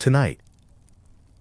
Tonight,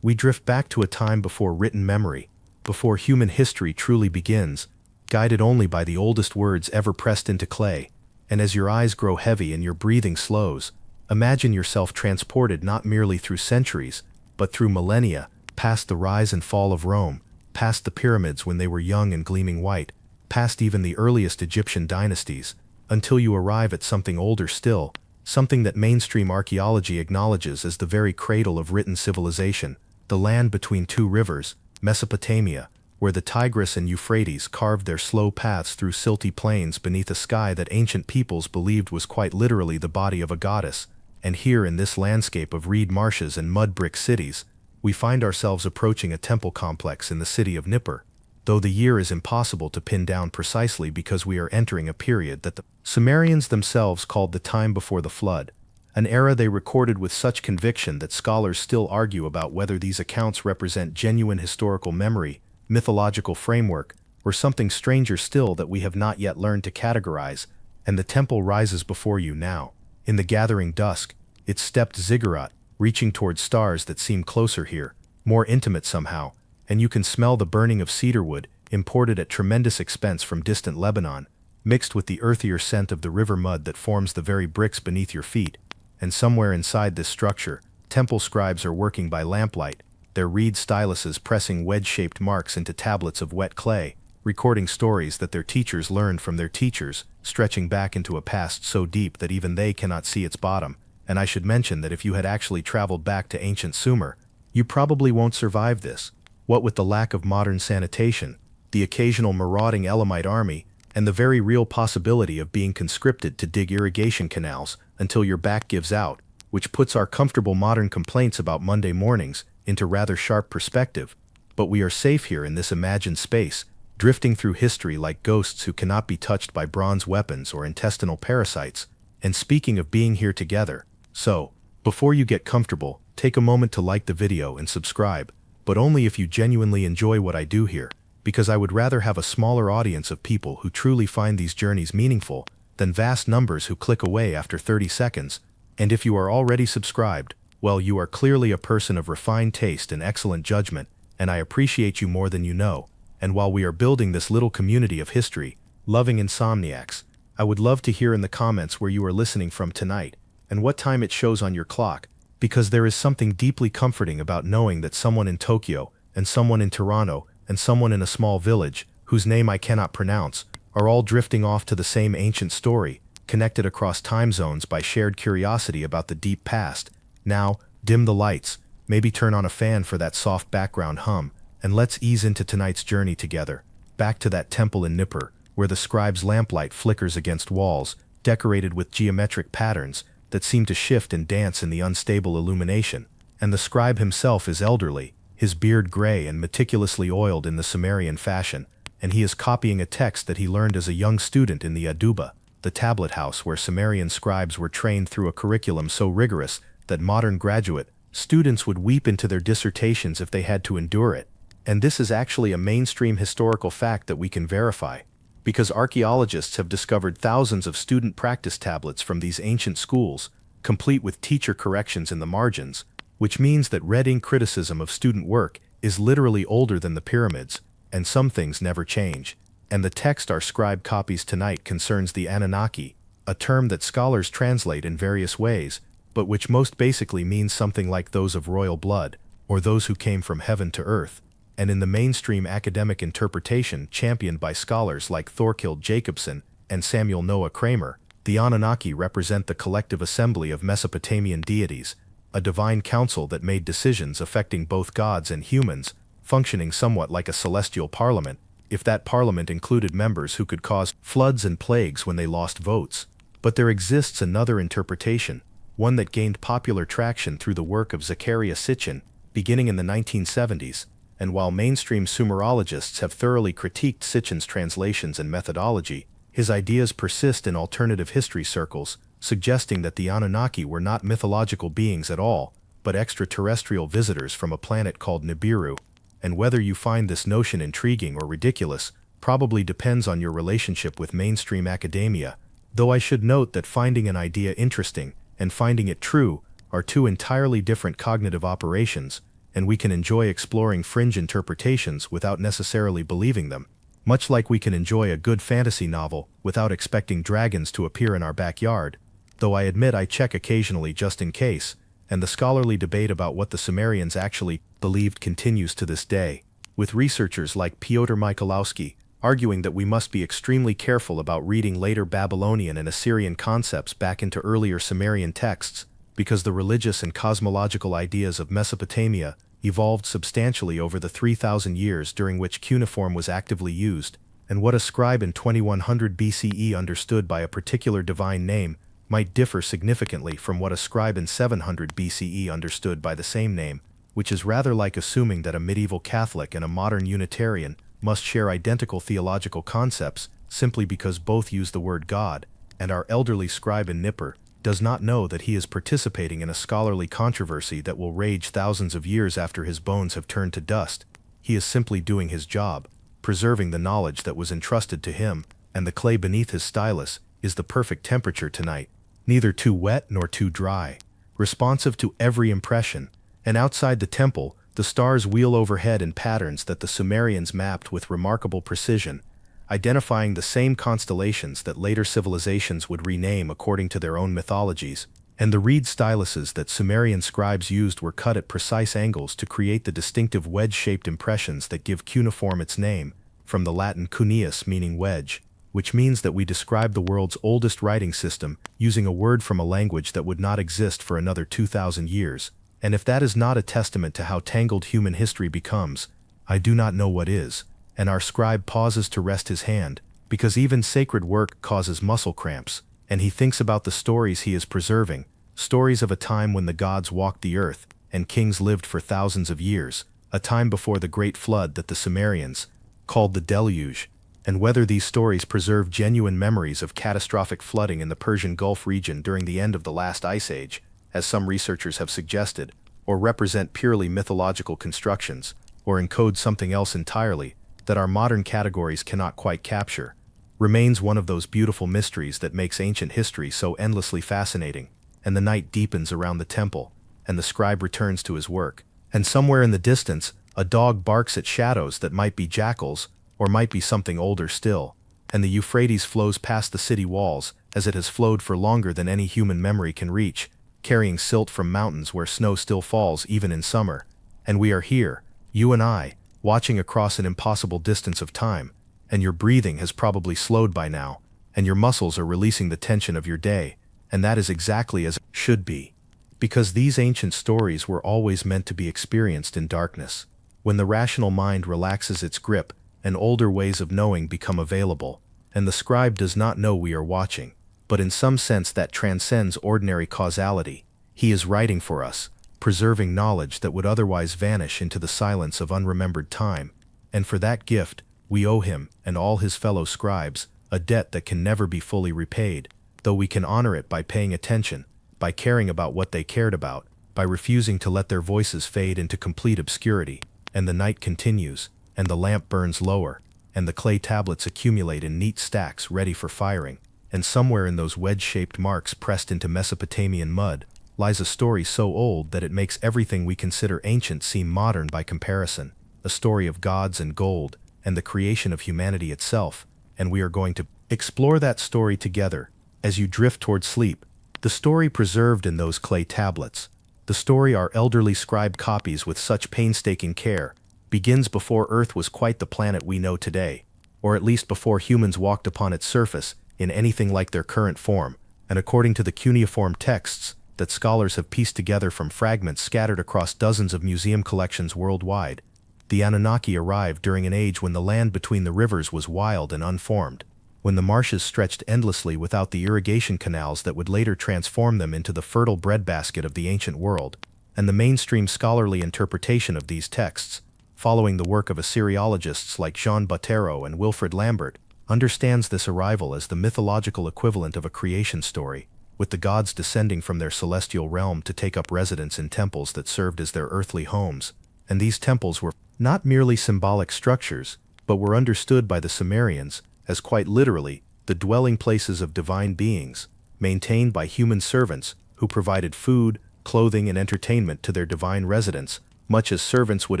we drift back to a time before written memory, before human history truly begins, guided only by the oldest words ever pressed into clay. And as your eyes grow heavy and your breathing slows, imagine yourself transported not merely through centuries, but through millennia, past the rise and fall of Rome, past the pyramids when they were young and gleaming white, past even the earliest Egyptian dynasties, until you arrive at something older still, something that mainstream archaeology acknowledges as the very cradle of written civilization, the land between two rivers, Mesopotamia, where the Tigris and Euphrates carved their slow paths through silty plains beneath a sky that ancient peoples believed was quite literally the body of a goddess. And here in this landscape of reed marshes and mud brick cities, we find ourselves approaching a temple complex in the city of Nippur, though the year is impossible to pin down precisely because we are entering a period that the Sumerians themselves called the time before the flood, an era they recorded with such conviction that scholars still argue about whether these accounts represent genuine historical memory, mythological framework, or something stranger still that we have not yet learned to categorize. And the temple rises before you now. In the gathering dusk, its stepped ziggurat, reaching towards stars that seem closer here, more intimate somehow, and you can smell the burning of cedarwood, imported at tremendous expense from distant Lebanon, mixed with the earthier scent of the river mud that forms the very bricks beneath your feet. And somewhere inside this structure, temple scribes are working by lamplight, their reed styluses pressing wedge-shaped marks into tablets of wet clay, recording stories that their teachers learned from their teachers, stretching back into a past so deep that even they cannot see its bottom. And I should mention that if you had actually traveled back to ancient Sumer, you probably won't survive this. What with the lack of modern sanitation, the occasional marauding Elamite army, and the very real possibility of being conscripted to dig irrigation canals until your back gives out, which puts our comfortable modern complaints about Monday mornings into rather sharp perspective. But we are safe here in this imagined space, drifting through history like ghosts who cannot be touched by bronze weapons or intestinal parasites. And speaking of being here together, so, before you get comfortable, take a moment to like the video and subscribe, but only if you genuinely enjoy what I do here, because I would rather have a smaller audience of people who truly find these journeys meaningful than vast numbers who click away after 30 seconds. And if you are already subscribed, well, you are clearly a person of refined taste and excellent judgment, and I appreciate you more than you know. And while we are building this little community of history-loving insomniacs, I would love to hear in the comments where you are listening from tonight, and what time it shows on your clock, because there is something deeply comforting about knowing that someone in Tokyo, and someone in Toronto, and someone in a small village, whose name I cannot pronounce, are all drifting off to the same ancient story, connected across time zones by shared curiosity about the deep past. Now, dim the lights, maybe turn on a fan for that soft background hum, and let's ease into tonight's journey together, back to that temple in Nippur, where the scribe's lamplight flickers against walls, decorated with geometric patterns that seem to shift and dance in the unstable illumination. And the scribe himself is elderly, his beard gray and meticulously oiled in the Sumerian fashion, and he is copying a text that he learned as a young student in the Aduba, the tablet house where Sumerian scribes were trained through a curriculum so rigorous that modern graduate students would weep into their dissertations if they had to endure it. And this is actually a mainstream historical fact that we can verify, because archaeologists have discovered thousands of student practice tablets from these ancient schools, complete with teacher corrections in the margins, which means that red ink criticism of student work is literally older than the pyramids, and some things never change. And the text our scribe copies tonight concerns the Anunnaki, a term that scholars translate in various ways, but which most basically means something like those of royal blood, or those who came from heaven to earth. And in the mainstream academic interpretation championed by scholars like Thorkild Jacobson and Samuel Noah Kramer, the Anunnaki represent the collective assembly of Mesopotamian deities, a divine council that made decisions affecting both gods and humans, functioning somewhat like a celestial parliament, if that parliament included members who could cause floods and plagues when they lost votes. But there exists another interpretation, one that gained popular traction through the work of Zecharia Sitchin, beginning in the 1970s, and while mainstream Sumerologists have thoroughly critiqued Sitchin's translations and methodology, his ideas persist in alternative history circles, suggesting that the Anunnaki were not mythological beings at all, but extraterrestrial visitors from a planet called Nibiru. And whether you find this notion intriguing or ridiculous probably depends on your relationship with mainstream academia, though I should note that finding an idea interesting and finding it true are two entirely different cognitive operations, and we can enjoy exploring fringe interpretations without necessarily believing them, much like we can enjoy a good fantasy novel without expecting dragons to appear in our backyard, though I admit I check occasionally just in case, and the scholarly debate about what the Sumerians actually believed continues to this day, with researchers like Piotr Michalowski arguing that we must be extremely careful about reading later Babylonian and Assyrian concepts back into earlier Sumerian texts, because the religious and cosmological ideas of Mesopotamia evolved substantially over the 3,000 years during which cuneiform was actively used, and what a scribe in 2100 BCE understood by a particular divine name might differ significantly from what a scribe in 700 BCE understood by the same name, which is rather like assuming that a medieval Catholic and a modern Unitarian must share identical theological concepts simply because both use the word God, and our elderly scribe in Nippur does not know that he is participating in a scholarly controversy that will rage thousands of years after his bones have turned to dust. He is simply doing his job, preserving the knowledge that was entrusted to him, and the clay beneath his stylus is the perfect temperature tonight, neither too wet nor too dry, responsive to every impression, and outside the temple, the stars wheel overhead in patterns that the Sumerians mapped with remarkable precision, identifying the same constellations that later civilizations would rename according to their own mythologies, and the reed styluses that Sumerian scribes used were cut at precise angles to create the distinctive wedge-shaped impressions that give cuneiform its name, from the Latin cuneus meaning wedge, which means that we describe the world's oldest writing system using a word from a language that would not exist for another 2,000 years. And if that is not a testament to how tangled human history becomes, I do not know what is. And our scribe pauses to rest his hand, because even sacred work causes muscle cramps, and he thinks about the stories he is preserving, stories of a time when the gods walked the earth, and kings lived for thousands of years, a time before the great flood that the Sumerians called the Deluge, and whether these stories preserve genuine memories of catastrophic flooding in the Persian Gulf region during the end of the last ice age, as some researchers have suggested, or represent purely mythological constructions, or encode something else entirely that our modern categories cannot quite capture, remains one of those beautiful mysteries that makes ancient history so endlessly fascinating. And the night deepens around the temple, and the scribe returns to his work, and somewhere in the distance, a dog barks at shadows that might be jackals, or might be something older still, and the Euphrates flows past the city walls, as it has flowed for longer than any human memory can reach, carrying silt from mountains where snow still falls even in summer. And we are here, you and I, watching across an impossible distance of time, and your breathing has probably slowed by now, and your muscles are releasing the tension of your day, and that is exactly as it should be. Because these ancient stories were always meant to be experienced in darkness. When the rational mind relaxes its grip, and older ways of knowing become available, and the scribe does not know we are watching, but in some sense that transcends ordinary causality, he is writing for us, preserving knowledge that would otherwise vanish into the silence of unremembered time, and for that gift, we owe him, and all his fellow scribes, a debt that can never be fully repaid, though we can honor it by paying attention, by caring about what they cared about, by refusing to let their voices fade into complete obscurity. And the night continues, and the lamp burns lower, and the clay tablets accumulate in neat stacks ready for firing, and somewhere in those wedge-shaped marks pressed into Mesopotamian mud lies a story so old that it makes everything we consider ancient seem modern by comparison, a story of gods and gold, and the creation of humanity itself, and we are going to explore that story together as you drift toward sleep, the story preserved in those clay tablets, the story our elderly scribe copies with such painstaking care, begins before Earth was quite the planet we know today, or at least before humans walked upon its surface in anything like their current form, and according to the cuneiform texts that scholars have pieced together from fragments scattered across dozens of museum collections worldwide, the Anunnaki arrived during an age when the land between the rivers was wild and unformed, when the marshes stretched endlessly without the irrigation canals that would later transform them into the fertile breadbasket of the ancient world, and the mainstream scholarly interpretation of these texts, following the work of Assyriologists like Jean Bottero and Wilfrid Lambert, understands this arrival as the mythological equivalent of a creation story, with the gods descending from their celestial realm to take up residence in temples that served as their earthly homes, and these temples were not merely symbolic structures, but were understood by the Sumerians as quite literally the dwelling places of divine beings, maintained by human servants who provided food, clothing, and entertainment to their divine residents, much as servants would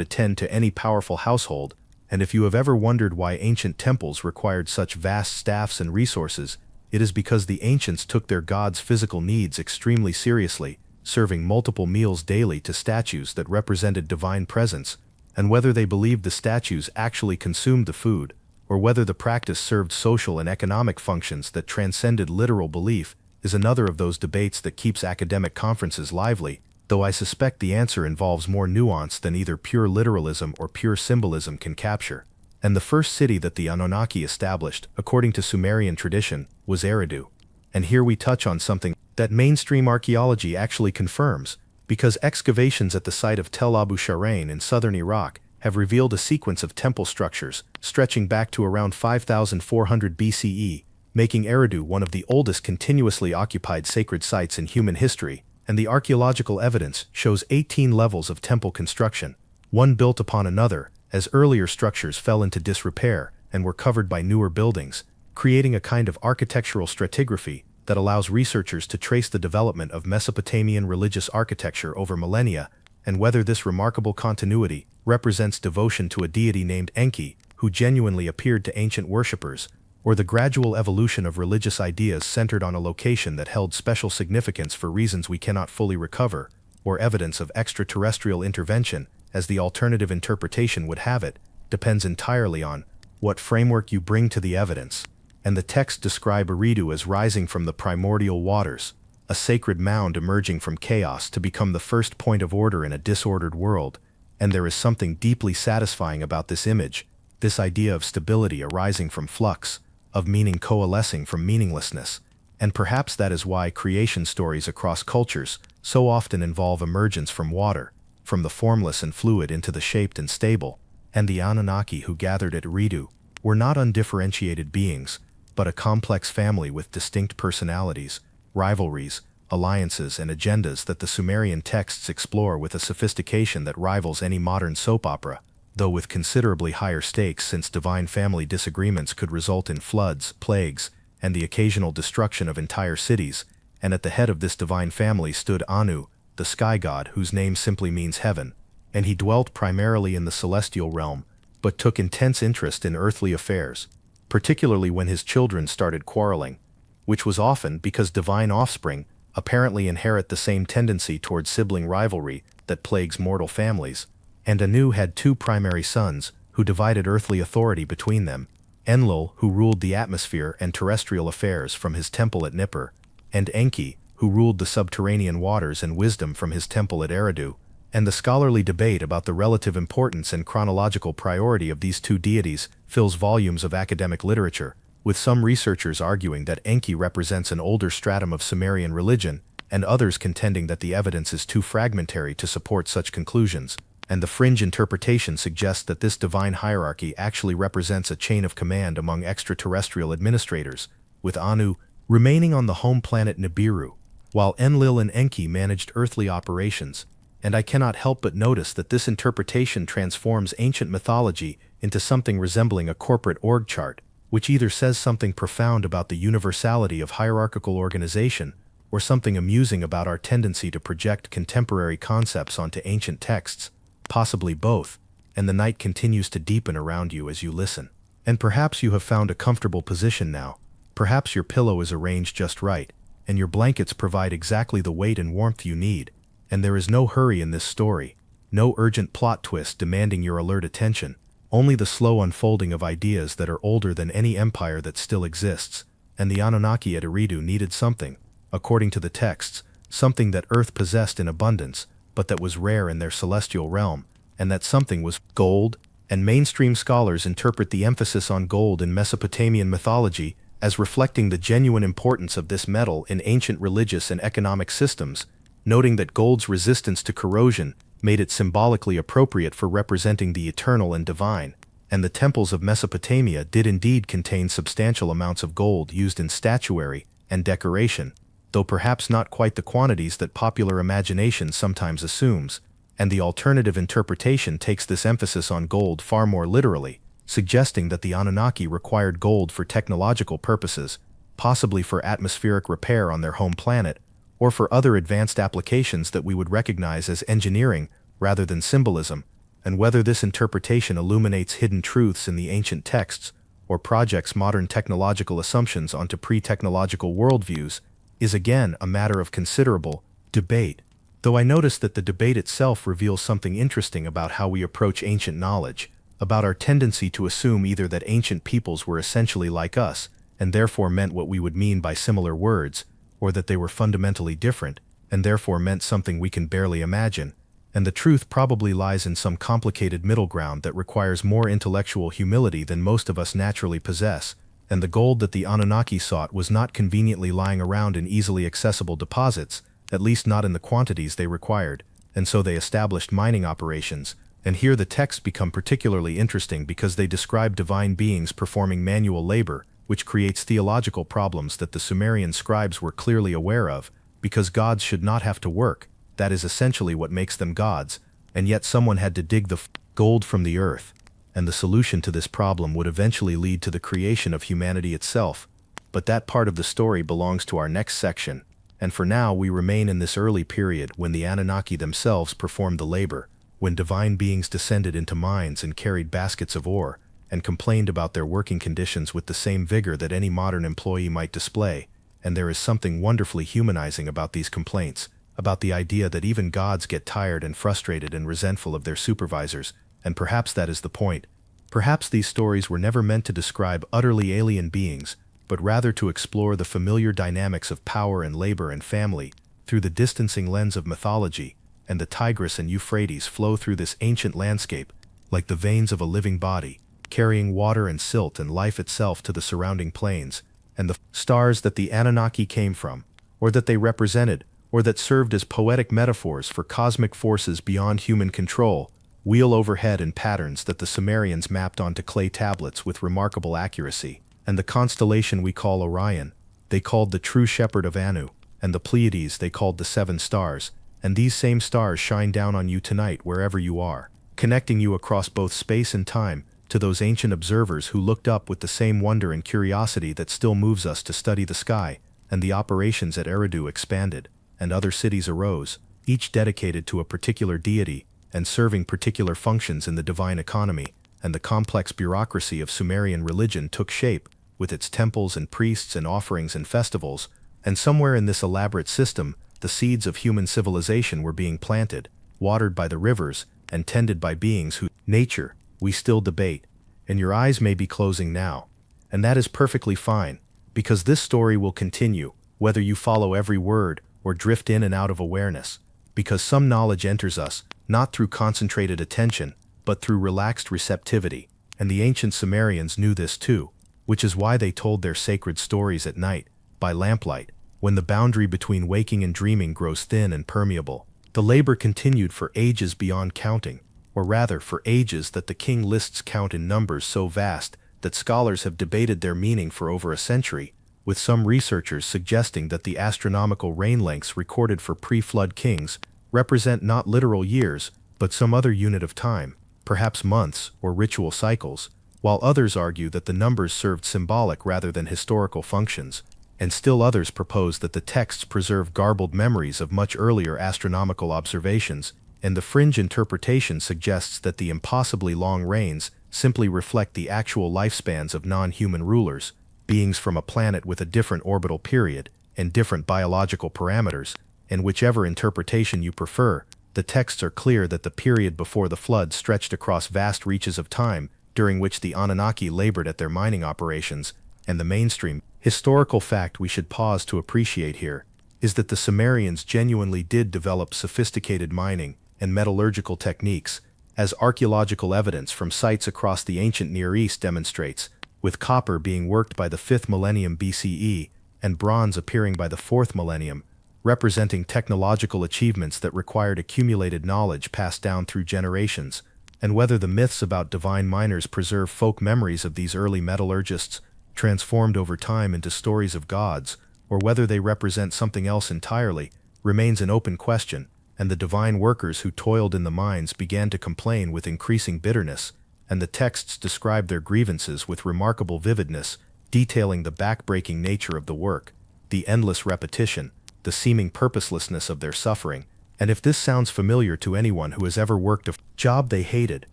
attend to any powerful household. And if you have ever wondered why ancient temples required such vast staffs and resources, it is because the ancients took their gods' physical needs extremely seriously, serving multiple meals daily to statues that represented divine presence, and whether they believed the statues actually consumed the food, or whether the practice served social and economic functions that transcended literal belief, is another of those debates that keeps academic conferences lively, though I suspect the answer involves more nuance than either pure literalism or pure symbolism can capture. And the first city that the Anunnaki established, according to Sumerian tradition, was Eridu. And here we touch on something that mainstream archaeology actually confirms, because excavations at the site of Tel Abu Sharain in southern Iraq have revealed a sequence of temple structures stretching back to around 5400 BCE, making Eridu one of the oldest continuously occupied sacred sites in human history, and the archaeological evidence shows 18 levels of temple construction, one built upon another, as earlier structures fell into disrepair and were covered by newer buildings, creating a kind of architectural stratigraphy that allows researchers to trace the development of Mesopotamian religious architecture over millennia, and whether this remarkable continuity represents devotion to a deity named Enki, who genuinely appeared to ancient worshippers, or the gradual evolution of religious ideas centered on a location that held special significance for reasons we cannot fully recover, or evidence of extraterrestrial intervention, as the alternative interpretation would have it, depends entirely on what framework you bring to the evidence. And the texts describe Eridu as rising from the primordial waters, a sacred mound emerging from chaos to become the first point of order in a disordered world. And there is something deeply satisfying about this image, this idea of stability arising from flux, of meaning coalescing from meaninglessness. And perhaps that is why creation stories across cultures so often involve emergence from water, from the formless and fluid into the shaped and stable. And the Anunnaki who gathered at Eridu were not undifferentiated beings, but a complex family with distinct personalities, rivalries, alliances, and agendas that the Sumerian texts explore with a sophistication that rivals any modern soap opera, though with considerably higher stakes, since divine family disagreements could result in floods, plagues, and the occasional destruction of entire cities. And at the head of this divine family stood Anu, the sky god, whose name simply means heaven, and he dwelt primarily in the celestial realm, but took intense interest in earthly affairs, particularly when his children started quarreling, which was often because divine offspring apparently inherit the same tendency toward sibling rivalry that plagues mortal families. And Anu had two primary sons, who divided earthly authority between them: Enlil, who ruled the atmosphere and terrestrial affairs from his temple at Nippur, and Enki, who ruled the subterranean waters and wisdom from his temple at Eridu. And the scholarly debate about the relative importance and chronological priority of these two deities fills volumes of academic literature, with some researchers arguing that Enki represents an older stratum of Sumerian religion, and others contending that the evidence is too fragmentary to support such conclusions. And the fringe interpretation suggests that this divine hierarchy actually represents a chain of command among extraterrestrial administrators, with Anu remaining on the home planet Nibiru, while Enlil and Enki managed earthly operations. And I cannot help but notice that this interpretation transforms ancient mythology into something resembling a corporate org chart, which either says something profound about the universality of hierarchical organization, or something amusing about our tendency to project contemporary concepts onto ancient texts, possibly both. And the night continues to deepen around you as you listen. And perhaps you have found a comfortable position now. Perhaps your pillow is arranged just right, and your blankets provide exactly the weight and warmth you need. And there is no hurry in this story, no urgent plot twist demanding your alert attention, only the slow unfolding of ideas that are older than any empire that still exists. And the Anunnaki at Eridu needed something, according to the texts, something that Earth possessed in abundance, but that was rare in their celestial realm, and that something was gold. And mainstream scholars interpret the emphasis on gold in Mesopotamian mythology as reflecting the genuine importance of this metal in ancient religious and economic systems, noting that gold's resistance to corrosion made it symbolically appropriate for representing the eternal and divine. And the temples of Mesopotamia did indeed contain substantial amounts of gold used in statuary and decoration, though perhaps not quite the quantities that popular imagination sometimes assumes. And the alternative interpretation takes this emphasis on gold far more literally, suggesting that the Anunnaki required gold for technological purposes, possibly for atmospheric repair on their home planet, or for other advanced applications that we would recognize as engineering rather than symbolism, and whether this interpretation illuminates hidden truths in the ancient texts or projects modern technological assumptions onto pre-technological worldviews is again a matter of considerable debate, though I notice that the debate itself reveals something interesting about how we approach ancient knowledge, about our tendency to assume either that ancient peoples were essentially like us, and therefore meant what we would mean by similar words, or that they were fundamentally different, and therefore meant something we can barely imagine, and the truth probably lies in some complicated middle ground that requires more intellectual humility than most of us naturally possess, and the gold that the Anunnaki sought was not conveniently lying around in easily accessible deposits, at least not in the quantities they required, and so they established mining operations. And here the texts become particularly interesting because they describe divine beings performing manual labor, which creates theological problems that the Sumerian scribes were clearly aware of, because gods should not have to work. That is essentially what makes them gods, and yet someone had to dig the gold from the earth, and the solution to this problem would eventually lead to the creation of humanity itself. But that part of the story belongs to our next section, and for now we remain in this early period when the Anunnaki themselves performed the labor, when divine beings descended into mines and carried baskets of ore, and complained about their working conditions with the same vigor that any modern employee might display. And there is something wonderfully humanizing about these complaints, about the idea that even gods get tired and frustrated and resentful of their supervisors, and perhaps that is the point. Perhaps these stories were never meant to describe utterly alien beings, but rather to explore the familiar dynamics of power and labor and family through the distancing lens of mythology, and the Tigris and Euphrates flow through this ancient landscape like the veins of a living body, carrying water and silt and life itself to the surrounding plains, and the stars that the Anunnaki came from, or that they represented, or that served as poetic metaphors for cosmic forces beyond human control, wheel overhead in patterns that the Sumerians mapped onto clay tablets with remarkable accuracy, and the constellation we call Orion, they called the true shepherd of Anu, and the Pleiades they called the seven stars, and these same stars shine down on you tonight wherever you are, connecting you across both space and time to those ancient observers who looked up with the same wonder and curiosity that still moves us to study the sky. And the operations at Eridu expanded, and other cities arose, each dedicated to a particular deity and serving particular functions in the divine economy, and the complex bureaucracy of Sumerian religion took shape, with its temples and priests and offerings and festivals, and somewhere in this elaborate system, the seeds of human civilization were being planted, watered by the rivers, and tended by beings whose nature we still debate, and your eyes may be closing now. And that is perfectly fine, because this story will continue, whether you follow every word or drift in and out of awareness, because some knowledge enters us, not through concentrated attention, but through relaxed receptivity, and the ancient Sumerians knew this too, which is why they told their sacred stories at night, by lamplight, when the boundary between waking and dreaming grows thin and permeable. The labor continued for ages beyond counting, or rather for ages that the king lists count in numbers so vast that scholars have debated their meaning for over a century, with some researchers suggesting that the astronomical reign lengths recorded for pre-flood kings represent not literal years, but some other unit of time, perhaps months or ritual cycles, while others argue that the numbers served symbolic rather than historical functions, and still others propose that the texts preserve garbled memories of much earlier astronomical observations, and the fringe interpretation suggests that the impossibly long reigns simply reflect the actual lifespans of non-human rulers, beings from a planet with a different orbital period and different biological parameters. And whichever interpretation you prefer, the texts are clear that the period before the flood stretched across vast reaches of time, during which the Anunnaki labored at their mining operations, and the mainstream historical fact we should pause to appreciate here is that the Sumerians genuinely did develop sophisticated mining and metallurgical techniques, as archaeological evidence from sites across the ancient Near East demonstrates, with copper being worked by the 5th millennium BCE and bronze appearing by the 4th millennium, representing technological achievements that required accumulated knowledge passed down through generations. And whether the myths about divine miners preserve folk memories of these early metallurgists, transformed over time into stories of gods, or whether they represent something else entirely, remains an open question, and the divine workers who toiled in the mines began to complain with increasing bitterness, and the texts describe their grievances with remarkable vividness, detailing the back-breaking nature of the work, the endless repetition, the seeming purposelessness of their suffering. And if this sounds familiar to anyone who has ever worked a job they hated,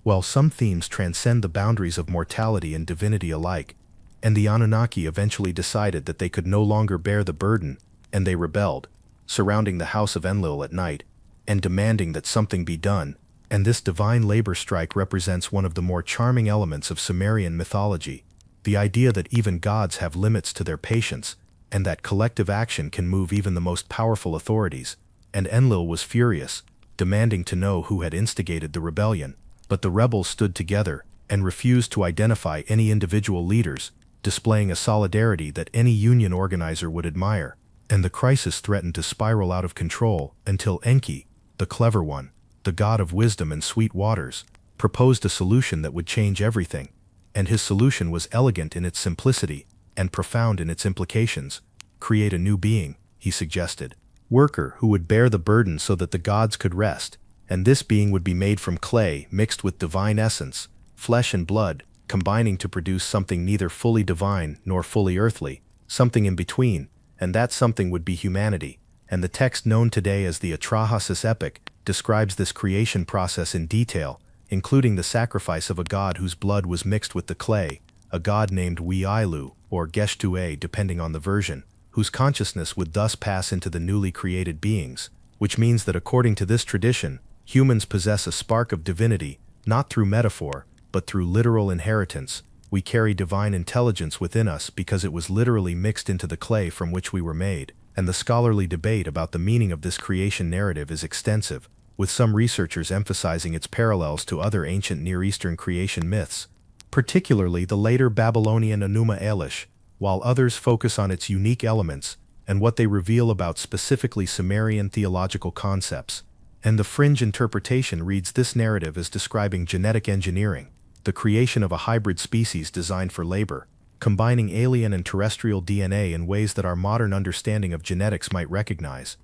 well, some themes transcend the boundaries of mortality and divinity alike, and the Anunnaki eventually decided that they could no longer bear the burden, and they rebelled, surrounding the house of Enlil at night, and demanding that something be done. And this divine labor strike represents one of the more charming elements of Sumerian mythology, the idea that even gods have limits to their patience, and that collective action can move even the most powerful authorities. And Enlil was furious, demanding to know who had instigated the rebellion. But the rebels stood together and refused to identify any individual leaders, displaying a solidarity that any union organizer would admire. And the crisis threatened to spiral out of control until Enki, the clever one, the god of wisdom and sweet waters, proposed a solution that would change everything. And his solution was elegant in its simplicity and profound in its implications. Create a new being, he suggested, worker who would bear the burden so that the gods could rest. And this being would be made from clay mixed with divine essence, flesh and blood, combining to produce something neither fully divine nor fully earthly, something in between, and that something would be humanity. And the text known today as the Atrahasis epic describes this creation process in detail, including the sacrifice of a god whose blood was mixed with the clay, a god named Wiailu, or Geshtue depending on the version, whose consciousness would thus pass into the newly created beings, which means that according to this tradition, humans possess a spark of divinity, not through metaphor, but through literal inheritance. We carry divine intelligence within us because it was literally mixed into the clay from which we were made, and the scholarly debate about the meaning of this creation narrative is extensive, with some researchers emphasizing its parallels to other ancient Near Eastern creation myths, particularly the later Babylonian Enuma Elish, while others focus on its unique elements and what they reveal about specifically Sumerian theological concepts. And the fringe interpretation reads this narrative as describing genetic engineering, the creation of a hybrid species designed for labor, combining alien and terrestrial DNA in ways that our modern understanding of genetics might recognize.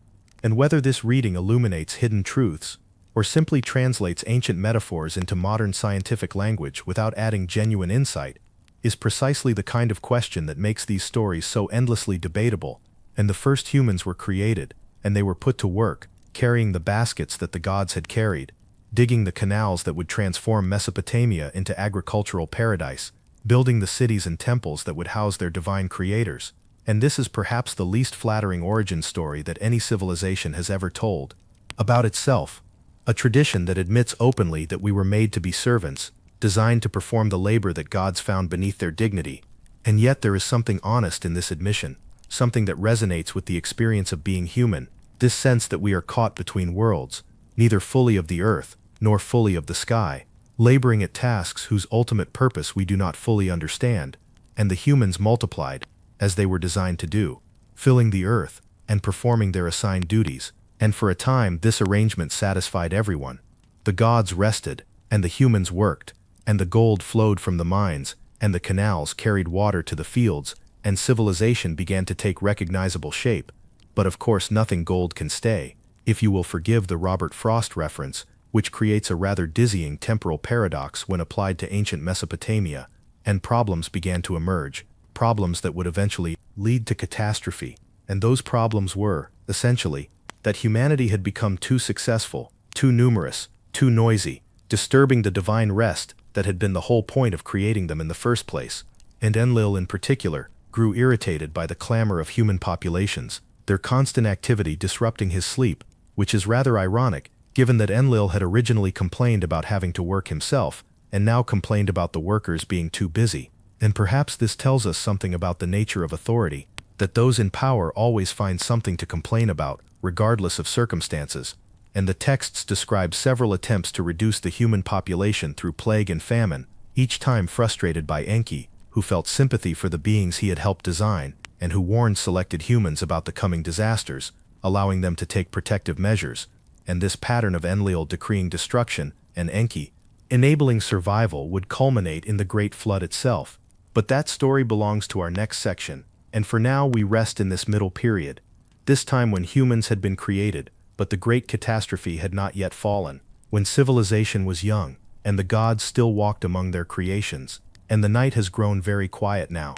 And whether this reading illuminates hidden truths, or simply translates ancient metaphors into modern scientific language without adding genuine insight, is precisely the kind of question that makes these stories so endlessly debatable. And the first humans were created, and they were put to work, carrying the baskets that the gods had carried, digging the canals that would transform Mesopotamia into agricultural paradise, building the cities and temples that would house their divine creators. And this is perhaps the least flattering origin story that any civilization has ever told about itself, a tradition that admits openly that we were made to be servants, designed to perform the labor that gods found beneath their dignity. And yet there is something honest in this admission, something that resonates with the experience of being human, this sense that we are caught between worlds, neither fully of the earth, nor fully of the sky, laboring at tasks whose ultimate purpose we do not fully understand, and the humans multiplied, as they were designed to do, filling the earth, and performing their assigned duties. And for a time this arrangement satisfied everyone. The gods rested, and the humans worked, and the gold flowed from the mines, and the canals carried water to the fields, and civilization began to take recognizable shape. But of course nothing gold can stay, if you will forgive the Robert Frost reference, which creates a rather dizzying temporal paradox when applied to ancient Mesopotamia, and problems began to emerge, problems that would eventually lead to catastrophe. And those problems were, essentially, that humanity had become too successful, too numerous, too noisy, disturbing the divine rest that had been the whole point of creating them in the first place. And Enlil in particular grew irritated by the clamor of human populations, their constant activity disrupting his sleep, which is rather ironic, given that Enlil had originally complained about having to work himself, and now complained about the workers being too busy. And perhaps this tells us something about the nature of authority, that those in power always find something to complain about, regardless of circumstances. And the texts describe several attempts to reduce the human population through plague and famine, each time frustrated by Enki, who felt sympathy for the beings he had helped design, and who warned selected humans about the coming disasters, allowing them to take protective measures. And this pattern of Enlil decreeing destruction, and Enki enabling survival, would culminate in the Great Flood itself. But that story belongs to our next section, and for now we rest in this middle period, this time when humans had been created, but the great catastrophe had not yet fallen, when civilization was young, and the gods still walked among their creations, and the night has grown very quiet now.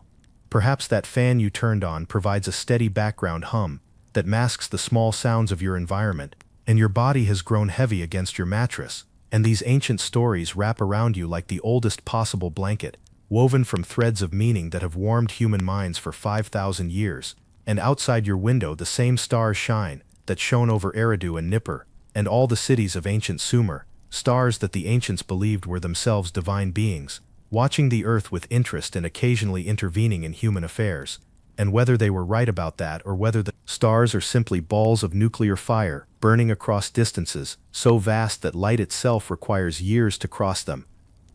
Perhaps that fan you turned on provides a steady background hum, that masks the small sounds of your environment, and your body has grown heavy against your mattress, and these ancient stories wrap around you like the oldest possible blanket, woven from threads of meaning that have warmed human minds for 5,000 years, and outside your window the same stars shine that shone over Eridu and Nippur, and all the cities of ancient Sumer, stars that the ancients believed were themselves divine beings, watching the earth with interest and occasionally intervening in human affairs. And whether they were right about that or whether the stars are simply balls of nuclear fire burning across distances so vast that light itself requires years to cross them,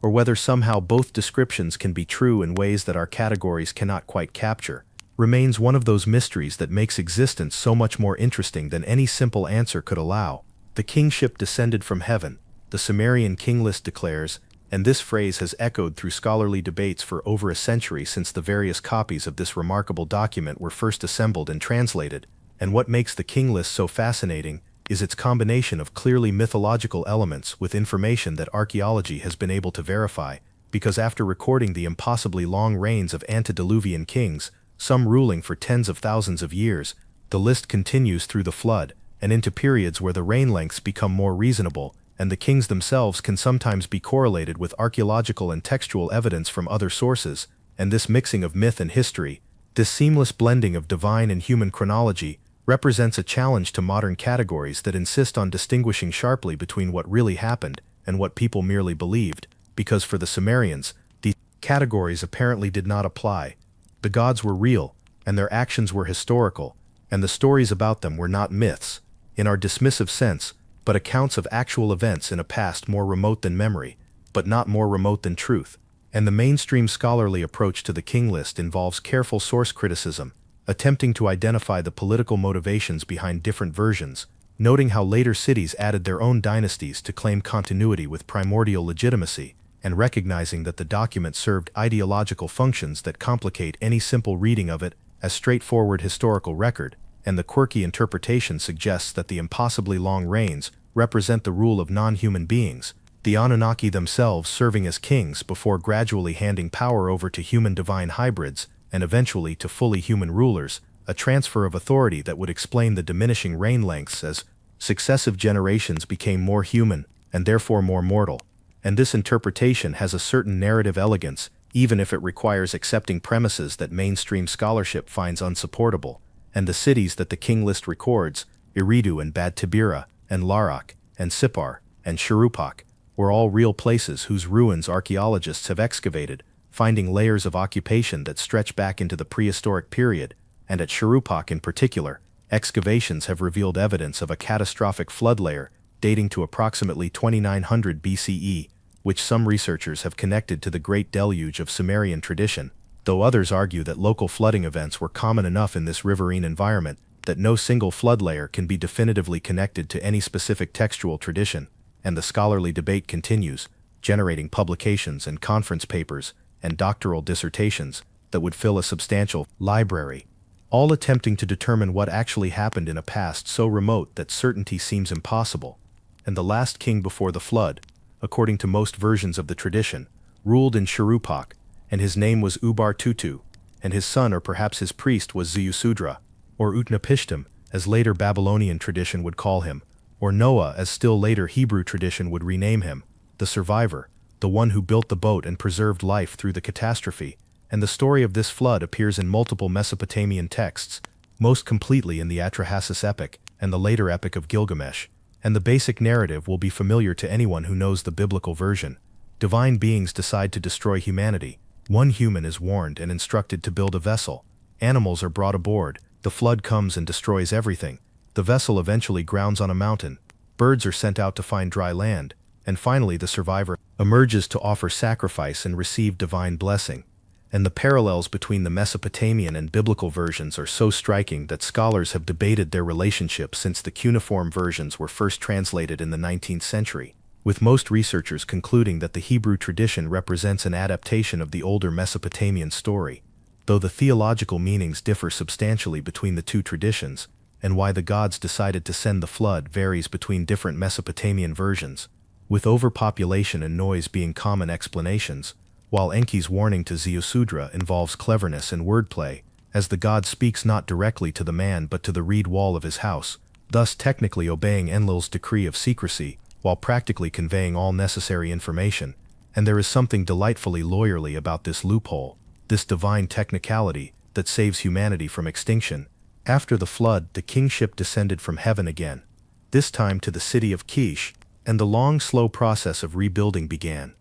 or whether somehow both descriptions can be true in ways that our categories cannot quite capture, remains one of those mysteries that makes existence so much more interesting than any simple answer could allow. The kingship descended from heaven, the Sumerian king list declares, and this phrase has echoed through scholarly debates for over a century since the various copies of this remarkable document were first assembled and translated. And what makes the king list so fascinating is its combination of clearly mythological elements with information that archaeology has been able to verify, because after recording the impossibly long reigns of antediluvian kings, some ruling for tens of thousands of years, the list continues through the flood, and into periods where the reign lengths become more reasonable, and the kings themselves can sometimes be correlated with archaeological and textual evidence from other sources, and this mixing of myth and history, this seamless blending of divine and human chronology, represents a challenge to modern categories that insist on distinguishing sharply between what really happened and what people merely believed, because for the Sumerians, these categories apparently did not apply. The gods were real, and their actions were historical, and the stories about them were not myths, in our dismissive sense, but accounts of actual events in a past more remote than memory, but not more remote than truth. And the mainstream scholarly approach to the king list involves careful source criticism, attempting to identify the political motivations behind different versions, noting how later cities added their own dynasties to claim continuity with primordial legitimacy, and recognizing that the document served ideological functions that complicate any simple reading of it as straightforward historical record, and the quirky interpretation suggests that the impossibly long reigns represent the rule of non-human beings, the Anunnaki themselves serving as kings before gradually handing power over to human divine hybrids, and eventually to fully human rulers, a transfer of authority that would explain the diminishing reign lengths as successive generations became more human, and therefore more mortal. And this interpretation has a certain narrative elegance, even if it requires accepting premises that mainstream scholarship finds unsupportable. And the cities that the king list records, Eridu and Bad Tibira, and Larak, and Sippar, and Shuruppak, were all real places whose ruins archaeologists have excavated, finding layers of occupation that stretch back into the prehistoric period, and at Shuruppak in particular, excavations have revealed evidence of a catastrophic flood layer dating to approximately 2900 BCE, which some researchers have connected to the Great Deluge of Sumerian tradition, though others argue that local flooding events were common enough in this riverine environment that no single flood layer can be definitively connected to any specific textual tradition, and the scholarly debate continues, generating publications and conference papers and doctoral dissertations that would fill a substantial library, all attempting to determine what actually happened in a past so remote that certainty seems impossible. And the last king before the flood, according to most versions of the tradition, ruled in Shuruppak, and his name was Ubar-Tutu, and his son or perhaps his priest was Ziusudra, or Utnapishtim, as later Babylonian tradition would call him, or Noah as still later Hebrew tradition would rename him, the survivor, the one who built the boat and preserved life through the catastrophe. And the story of this flood appears in multiple Mesopotamian texts, most completely in the Atrahasis epic and the later epic of Gilgamesh, and the basic narrative will be familiar to anyone who knows the biblical version. Divine beings decide to destroy humanity. One human is warned and instructed to build a vessel. Animals are brought aboard. The flood comes and destroys everything. The vessel eventually grounds on a mountain. Birds are sent out to find dry land. And finally the survivor emerges to offer sacrifice and receive divine blessing. And the parallels between the Mesopotamian and biblical versions are so striking that scholars have debated their relationship since the cuneiform versions were first translated in the 19th century, with most researchers concluding that the Hebrew tradition represents an adaptation of the older Mesopotamian story, though the theological meanings differ substantially between the two traditions, and why the gods decided to send the flood varies between different Mesopotamian versions, with overpopulation and noise being common explanations, while Enki's warning to Ziusudra involves cleverness and wordplay. as the god speaks not directly to the man but to the reed wall of his house, thus technically obeying Enlil's decree of secrecy, while practically conveying all necessary information. And there is something delightfully lawyerly about this loophole, this divine technicality, that saves humanity from extinction. After the flood, the kingship descended from heaven again, this time to the city of Kish, and the long, slow process of rebuilding began,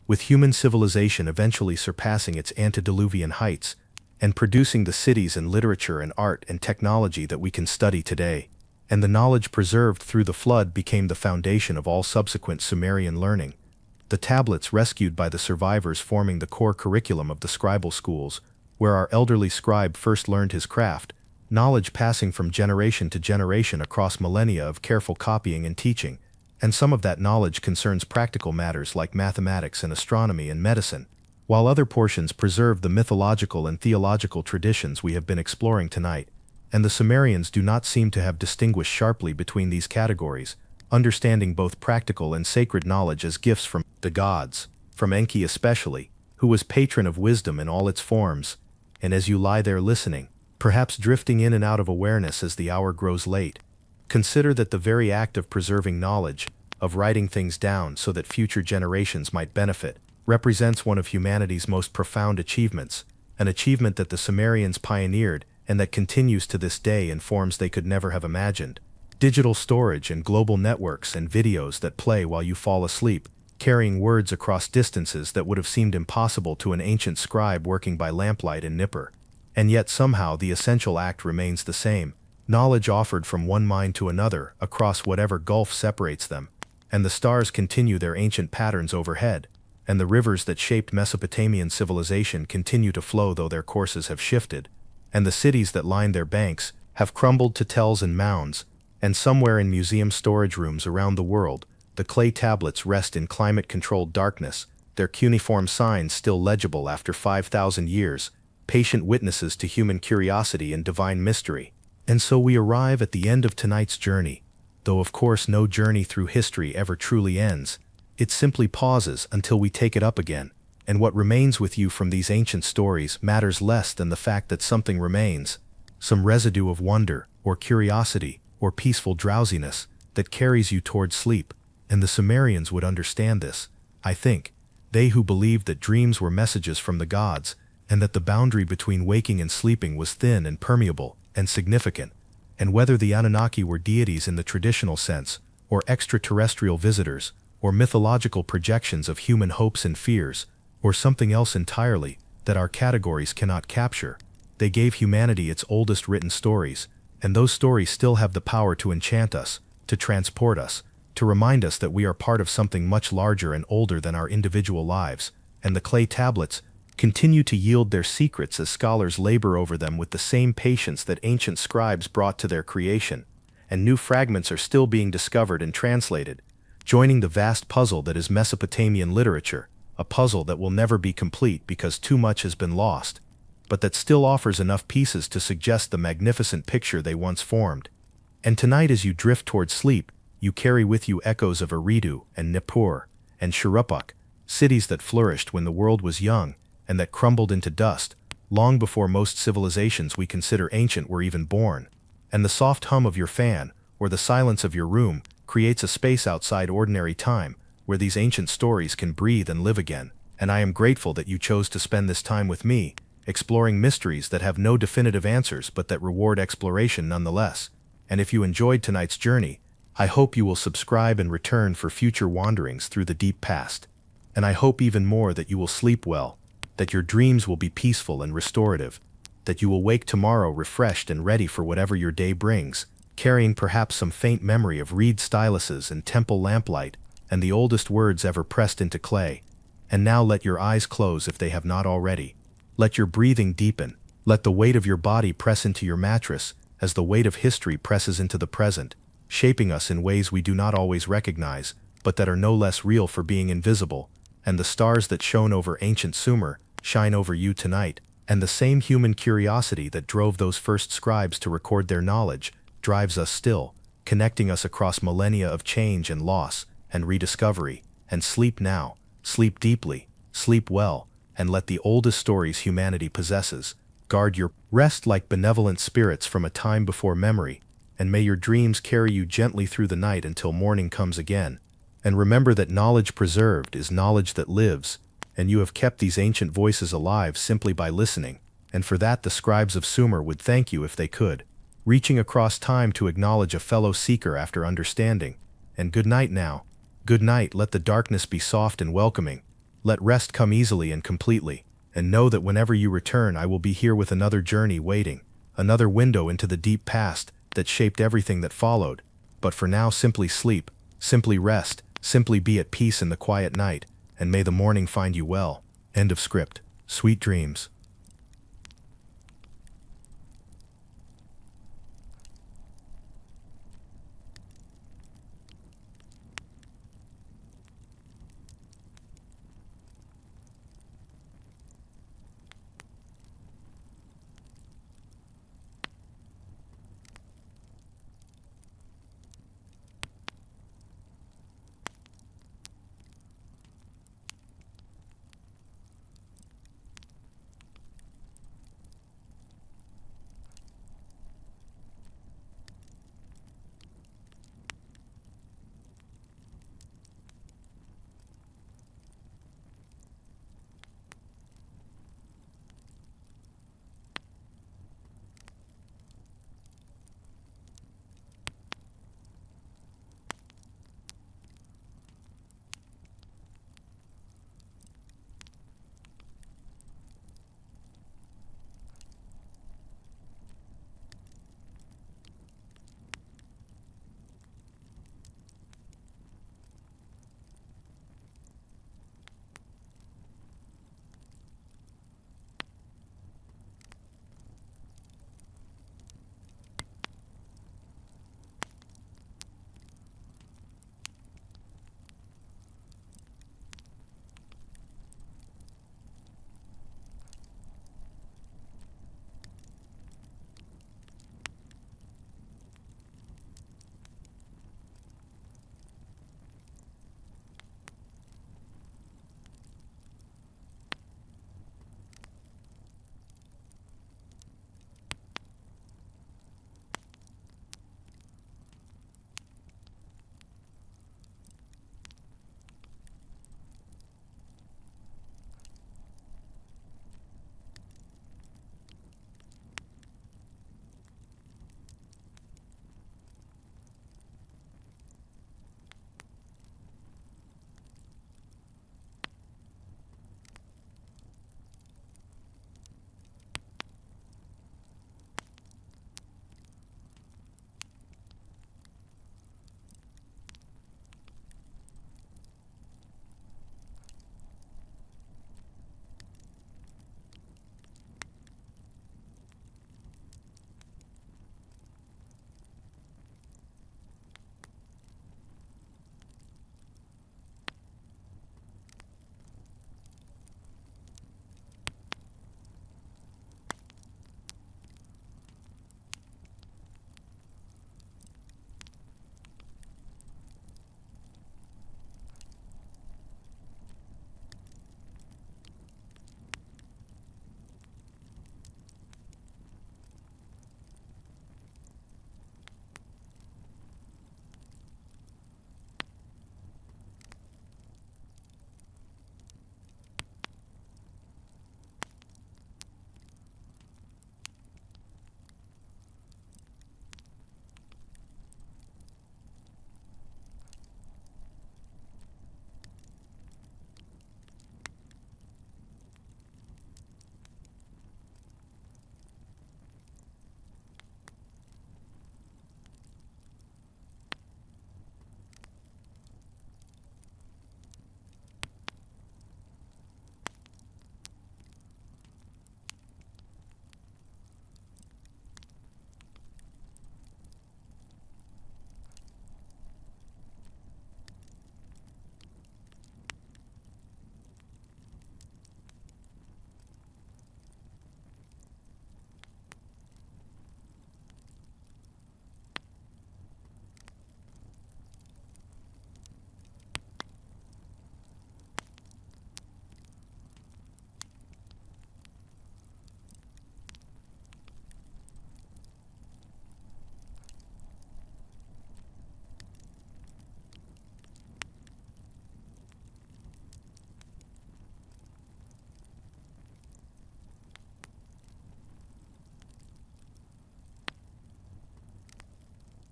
with human civilization eventually surpassing its antediluvian heights, and producing the cities and literature and art and technology that we can study today. And the knowledge preserved through the flood became the foundation of all subsequent Sumerian learning. The tablets rescued by the survivors forming the core curriculum of the scribal schools, where our elderly scribe first learned his craft, knowledge passing from generation to generation across millennia of careful copying and teaching, and some of that knowledge concerns practical matters like mathematics and astronomy and medicine, while other portions preserve the mythological and theological traditions we have been exploring tonight. And the Sumerians do not seem to have distinguished sharply between these categories, understanding both practical and sacred knowledge as gifts from the gods, from Enki especially, who was patron of wisdom in all its forms. And as you lie there listening, perhaps drifting in and out of awareness as the hour grows late, consider that the very act of preserving knowledge, of writing things down so that future generations might benefit, represents one of humanity's most profound achievements, an achievement that the Sumerians pioneered and that continues to this day in forms they could never have imagined. Digital storage and global networks and videos that play while you fall asleep, carrying words across distances that would have seemed impossible to an ancient scribe working by lamplight in Nippur. And yet somehow the essential act remains the same, knowledge offered from one mind to another across whatever gulf separates them. And the stars continue their ancient patterns overhead, and the rivers that shaped Mesopotamian civilization continue to flow though their courses have shifted, and the cities that line their banks have crumbled to tells and mounds, and somewhere in museum storage rooms around the world, the clay tablets rest in climate-controlled darkness, their cuneiform signs still legible after 5,000 years, patient witnesses to human curiosity and divine mystery. And so we arrive at the end of tonight's journey, though of course no journey through history ever truly ends. It simply pauses until we take it up again, and what remains with you from these ancient stories matters less than the fact that something remains, some residue of wonder, or curiosity, or peaceful drowsiness, that carries you toward sleep. And the Sumerians would understand this, I think, they who believed that dreams were messages from the gods, and that the boundary between waking and sleeping was thin and permeable, and significant. And whether the Anunnaki were deities in the traditional sense, or extraterrestrial visitors, or mythological projections of human hopes and fears, or something else entirely that our categories cannot capture, they gave humanity its oldest written stories, and those stories still have the power to enchant us, to transport us, to remind us that we are part of something much larger and older than our individual lives. And the clay tablets continue to yield their secrets as scholars labor over them with the same patience that ancient scribes brought to their creation, and new fragments are still being discovered and translated, joining the vast puzzle that is Mesopotamian literature, a puzzle that will never be complete because too much has been lost, but that still offers enough pieces to suggest the magnificent picture they once formed. And tonight as you drift toward sleep, you carry with you echoes of Eridu and Nippur and Shuruppak, cities that flourished when the world was young and that crumbled into dust, long before most civilizations we consider ancient were even born. And the soft hum of your fan, or the silence of your room, creates a space outside ordinary time, where these ancient stories can breathe and live again. And I am grateful that you chose to spend this time with me, exploring mysteries that have no definitive answers but that reward exploration nonetheless. And if you enjoyed tonight's journey, I hope you will subscribe and return for future wanderings through the deep past. And I hope even more that you will sleep well, that your dreams will be peaceful and restorative, that you will wake tomorrow refreshed and ready for whatever your day brings, carrying perhaps some faint memory of reed styluses and temple lamplight, and the oldest words ever pressed into clay. And now let your eyes close if they have not already. Let your breathing deepen. Let the weight of your body press into your mattress as the weight of history presses into the present, shaping us in ways we do not always recognize, but that are no less real for being invisible. And the stars that shone over ancient Sumer shine over you tonight, and the same human curiosity that drove those first scribes to record their knowledge drives us still, connecting us across millennia of change and loss and rediscovery. And sleep now, sleep deeply, sleep well, and let the oldest stories humanity possesses Guard your rest like benevolent spirits from a time before memory, and may your dreams carry you gently through the night until morning comes again. And remember that knowledge preserved is knowledge that lives, and you have kept these ancient voices alive simply by listening, and for that the scribes of Sumer would thank you if they could, reaching across time to acknowledge a fellow seeker after understanding. And good night now. Good night. Let the darkness be soft and welcoming. Let rest come easily and completely, and know that whenever you return I will be here with another journey waiting, another window into the deep past that shaped everything that followed. But for now, simply sleep, simply rest, simply be at peace in the quiet night, and may the morning find you well. End of script. Sweet dreams.